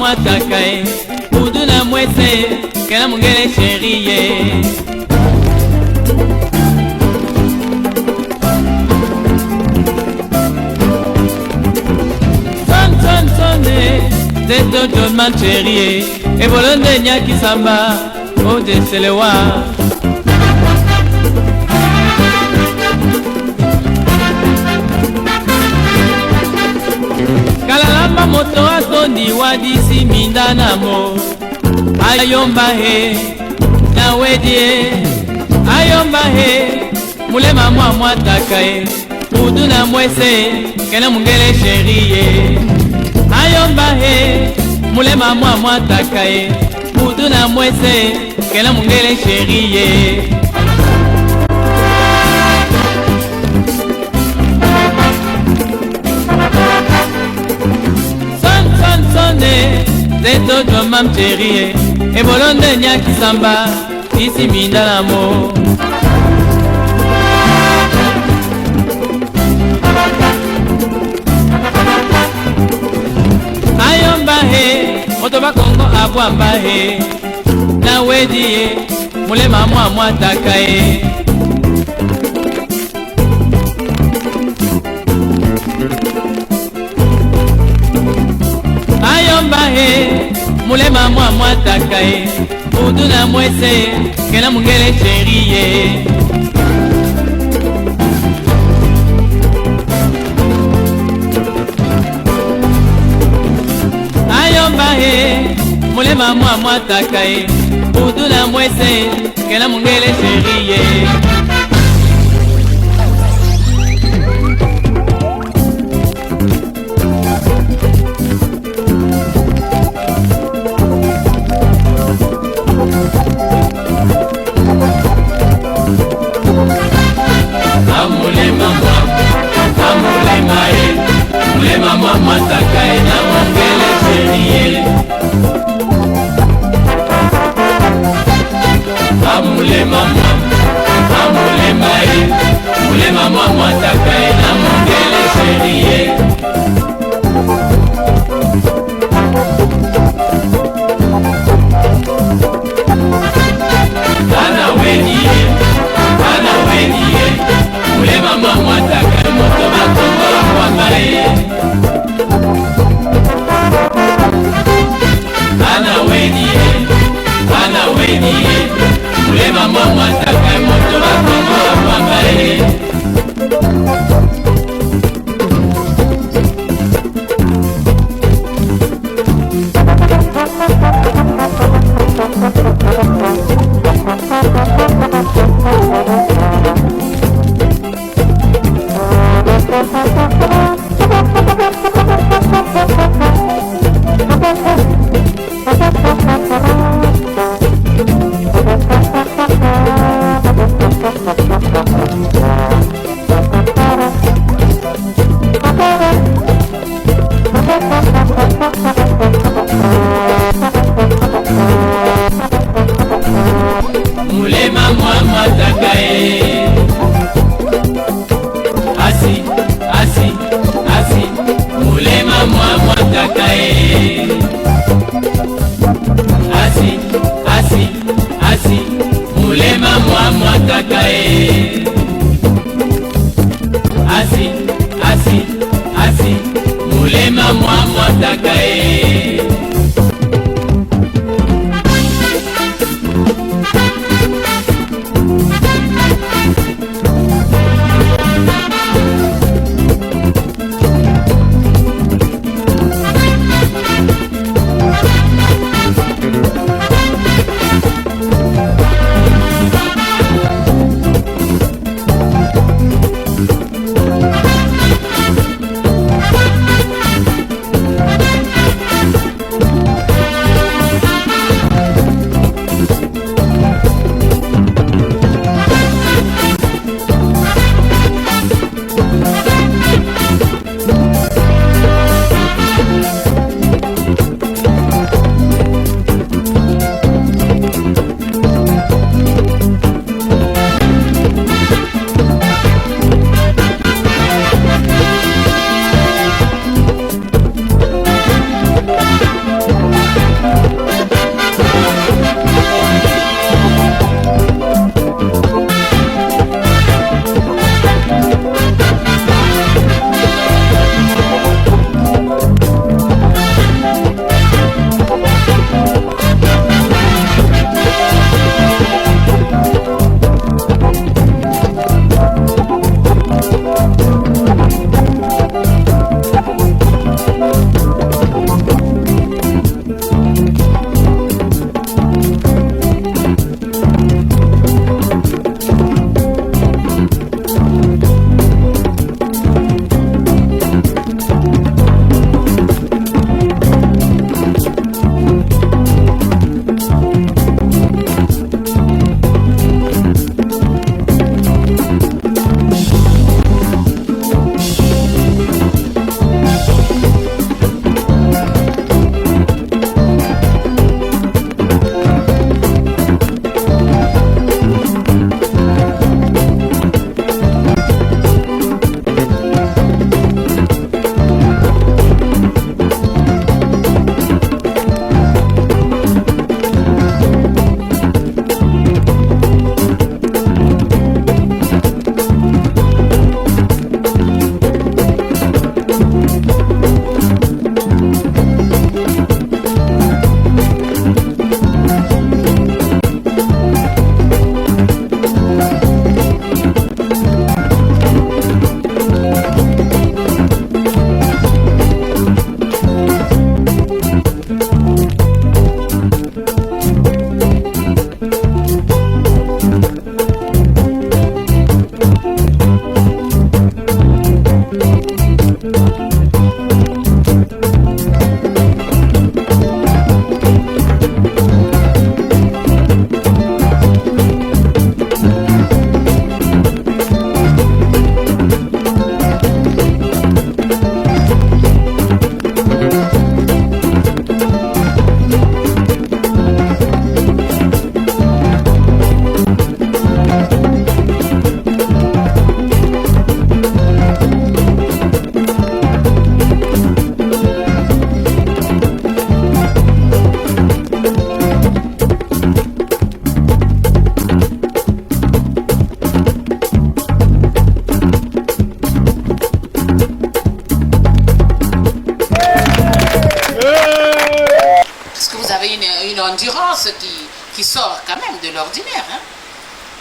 mwataka e Kudu na mwese kena mungele chérie. Zeto John man chérie e bolonde nyaki samba o deselewa. Kalalamba moto atondi wadisi mindanamo ayomba he na wedie ayomba he mulema mwa mwataka e Kudu na mwese kena mungele chérie. Ayomba he mulema mwa mwataka e Kudu na mwese kena mungele chérie. Son zeto John man chérie e bolonde nyaki samba isi mindanamo. Ayomba he moto bakongo abwamba he na wedi ye mulema mwa mwataka e. Ayomba he mulema mwa mwataka e Kudu na mwese kena mungele chérie. Ayomba he mulema mwa mwataka e Kudu na mwese kena mungele chérie. Mulema mwa mwataka e na mungele chérie. Mulema e mulema mwa mwataka e na mungele chérie. Ana wedie mulema mwa mwataka e moto bakongo abwamba e. Ana wedie mulema mwa mwataka e moto bakongo abwamba e. Mulema mwa mwataka e asi mulema mwa mwataka e asi mulema mwa mwataka e asi mulema mwa mwataka e.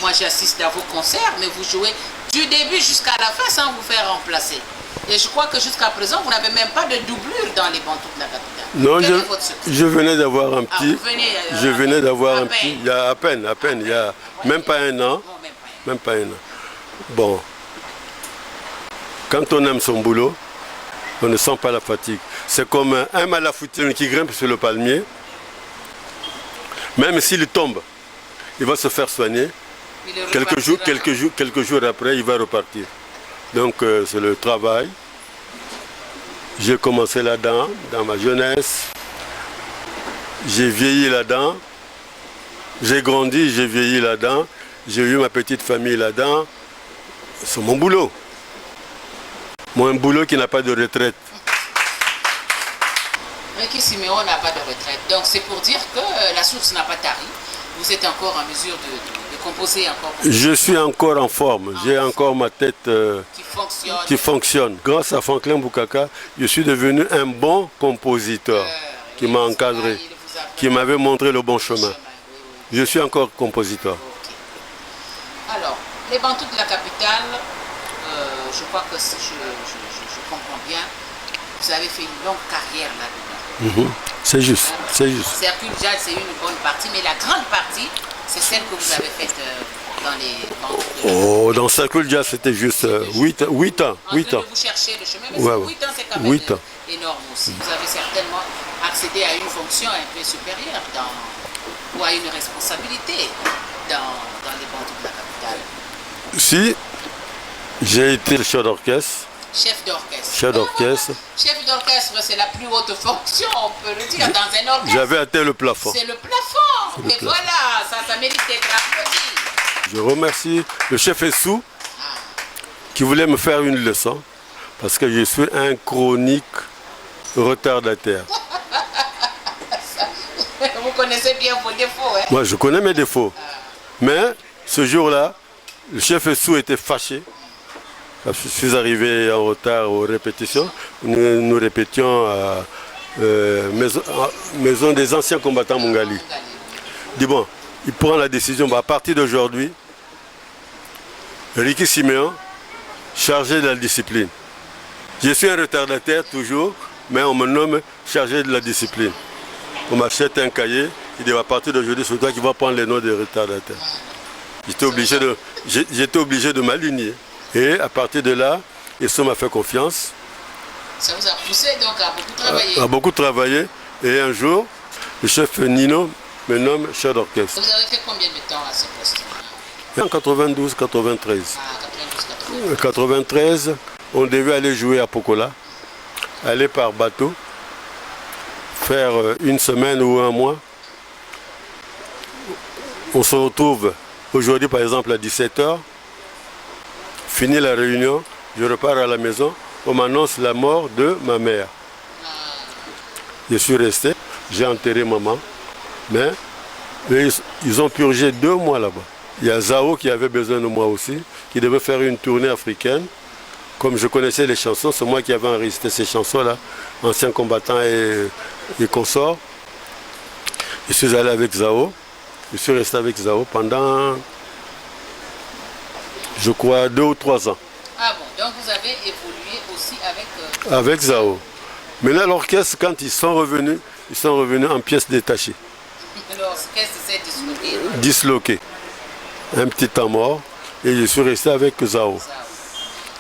Moi, j'assiste à vos concerts, mais vous jouez du début jusqu'à la fin sans vous faire remplacer. Et je crois que jusqu'à présent, vous n'avez même pas de doublure dans les bantous de la capitale. Non, Quel est votre secret? je venais d'avoir un petit. Je venais d'avoir un peine. petit. Il y a à peine, il y a même pas un an. Non, Même pas un an. Bon. Quand on aime son boulot, on ne sent pas la fatigue. C'est comme un malafoutine qui grimpe sur le palmier. Même s'il tombe, il va se faire soigner. Quelques jours après, il va repartir. Donc c'est le travail. J'ai commencé là-dedans, dans ma jeunesse. J'ai vieilli là-dedans. J'ai grandi, j'ai vieilli là-dedans. J'ai eu ma petite famille là-dedans. C'est mon boulot. Un boulot qui n'a pas de retraite. Ricky Siméon n'a pas de retraite. Donc c'est pour dire que la source n'a pas tari. Vous êtes encore en mesure de composer encore. Je suis encore en forme. J'ai encore ma tête qui fonctionne. Grâce à Franklin Boukaka, je suis devenu un bon compositeur qui m'a encadré, qui m'avait montré le bon chemin. Je suis encore compositeur. Okay. Alors, les Bantous de la capitale, je crois que je comprends bien, vous avez fait une longue carrière là-dedans. C'est juste, c'est juste. Circle Jazz, c'est une bonne partie, mais la grande partie, c'est celle que vous avez faite dans les Bantous. Oh, dans Circle Jazz, c'était juste 8 ans. 8 ans. Vous cherchez le chemin, mais 8 ans, c'est quand même énorme aussi. Vous avez certainement accédé à une fonction un peu supérieure ou à une responsabilité dans les Bantous de la capitale. Si, j'ai été chef d'orchestre. Chef d'orchestre. Chef d'orchestre. Chef d'orchestre, c'est la plus haute fonction, on peut le dire, dans un orchestre. J'avais atteint le plafond. C'est le plafond. Et voilà, ça mérite d'être applaudi. Je remercie le chef Essou qui voulait me faire une leçon parce que je suis un chronique retardataire. Vous connaissez bien vos défauts, hein? Moi, je connais mes défauts. Mais ce jour-là, le chef Essou était fâché. Je suis arrivé en retard aux répétitions. Nous répétions à maison des anciens combattants Mungali. Il dit bon, il prend la décision, à partir d'aujourd'hui, Ricky Siméon, chargé de la discipline. Je suis un retardataire toujours, mais on me nomme chargé de la discipline. On m'achète un cahier, il dit à partir d'aujourd'hui, c'est toi qui vas prendre les noms des retardataires. J'étais obligé de m'aligner. Et à partir de là, Esso m'a fait confiance. Ça vous a poussé donc à beaucoup travailler. À beaucoup travailler. Et un jour, le chef Nino me nomme chef d'orchestre. Vous avez fait combien de temps à ce poste? En 92-93. Ah, 92-93. 93, on devait aller jouer à Pokola, aller par bateau, faire une semaine ou un mois. On se retrouve aujourd'hui par exemple à 17h. Fini la réunion, je repars à la maison, on m'annonce la mort de ma mère. Je suis resté, j'ai enterré maman, mais ils ont purgé 2 mois là-bas. Il y a Zao qui avait besoin de moi aussi, qui devait faire une tournée africaine. Comme je connaissais les chansons, c'est moi qui avais enregistré ces chansons-là, anciens combattants et consorts. Je suis allé avec Zao, je suis resté avec Zao pendant... je crois 2 ou 3 ans. Ah bon, donc vous avez évolué aussi avec... Avec Zao. Maintenant l'orchestre, quand ils sont revenus en pièces détachées. L'orchestre s'est disloqué. Disloqué. Un petit temps mort. Et je suis resté avec Zao.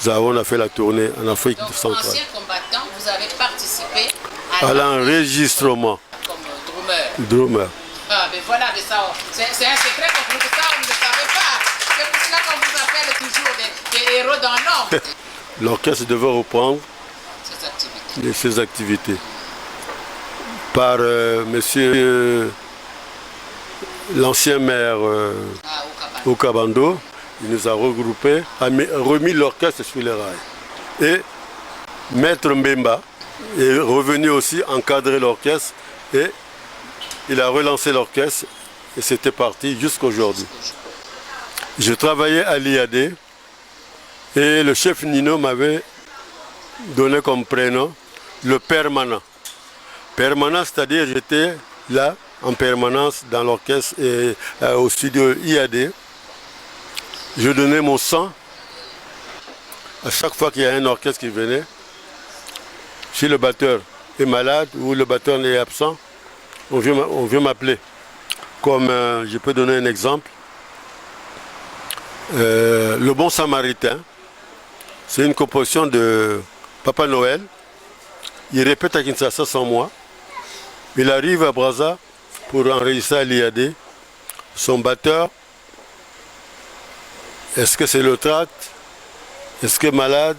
Zao, on a fait la tournée en Afrique centrale. Ancien combattant, vous avez participé à l'enregistrement. Comme drummer. Drummer. Ah, mais voilà, mais ça, c'est un secret pour vous, ça, on ne le savait pas. C'est pour cela qu'on vous appelle toujours des héros dans l'ombre. L'orchestre devait reprendre ses activités. Par monsieur l'ancien maire Okabando, il nous a regroupés, a remis l'orchestre sur les rails. Et Maître Mbemba est revenu aussi encadrer l'orchestre et il a relancé l'orchestre et c'était parti jusqu'à aujourd'hui. Je travaillais à l'IAD et le chef Nino m'avait donné comme prénom le permanent. Permanent, c'est-à-dire j'étais là en permanence dans l'orchestre et au studio IAD Je donnais mon sang à chaque fois qu'il y a un orchestre qui venait. Si le batteur est malade ou le batteur est absent, on vient m'appeler. Comme je peux donner un exemple, Le Bon Samaritain, c'est une composition de Papa Noël. Il répète à Kinshasa sans moi. Il arrive à Brazza pour enregistrer à l'IAD. Son batteur, est-ce que c'est le tract? Est-ce qu'il est malade?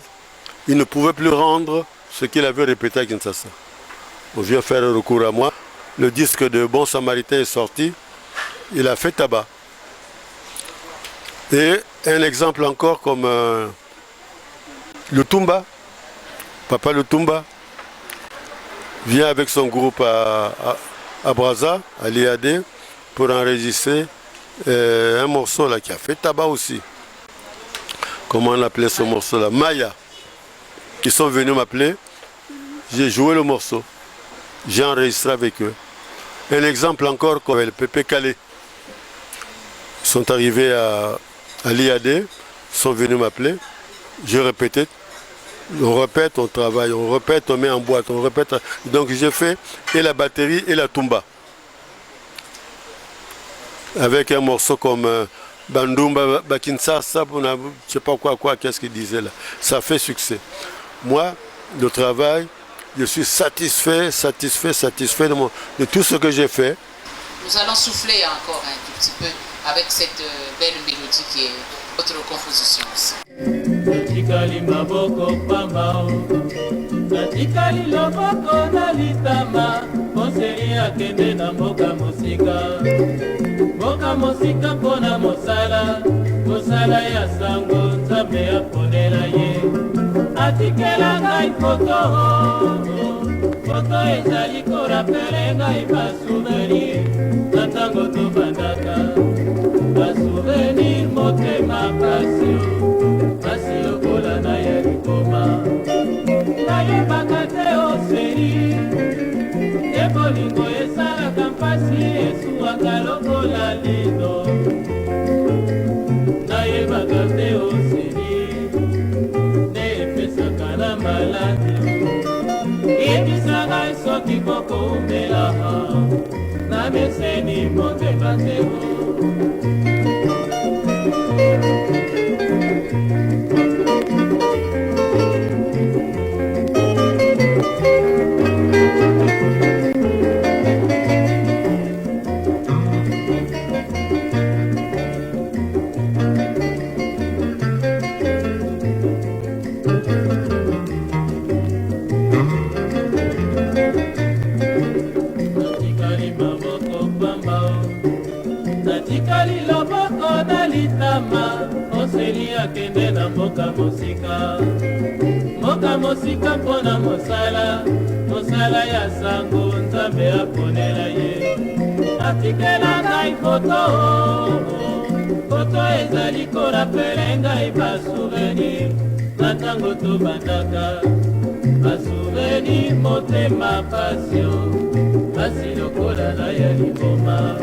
Il ne pouvait plus rendre ce qu'il avait répété à Kinshasa. On vient faire recours à moi. Le disque de Bon Samaritain est sorti. Il a fait tabac. Et un exemple encore comme Lutumba. Papa Lutumba vient avec son groupe à Brazza, à l'IAD, pour enregistrer un morceau là qui a fait tabac aussi. Comment on appelait ce morceau là? Maya. Ils sont venus m'appeler. J'ai joué le morceau. J'ai enregistré avec eux. Un exemple encore comme le Pépé Calais. Ils sont arrivés à l'IAD, sont venus m'appeler. Je répétais. On répète, on travaille, on répète, on met en boîte, on répète. Donc j'ai fait et la batterie et la tumba. Avec un morceau comme Bandumba, Bakinsasa, je ne sais pas quoi, qu'est-ce qu'il disait là. Ça fait succès. Moi, le travail, je suis satisfait de tout ce que j'ai fait. Nous allons souffler encore un tout petit peu avec cette belle mélodie qui est votre composition aussi. Natikali maboko pambao, natikali loboko na litama, moseli akende na mboka mosika. Mboka mosika pona mosala, mosala ya sango nzambe aponela ye. Atikela ngai foto, foto ezali korapele ngai basouvenir, na ntango tobandaka, basouvenir motema pasio. Na ya likoma nayebaka te oseli ye bolingo esalaka mpasi esuwaka lokola lino nayebaka te oseli nde epesaka na maladi yebisaka soki kokoumela na meseni motema te akende na mboka mosika mboka mosika mpona mosala mosala ya sango nzambe aponela ye atikela ngai foto foto ezali korapele ngai basouvenir na ntango tobandaka basouvenir motema pasio basi lokola na ya liboma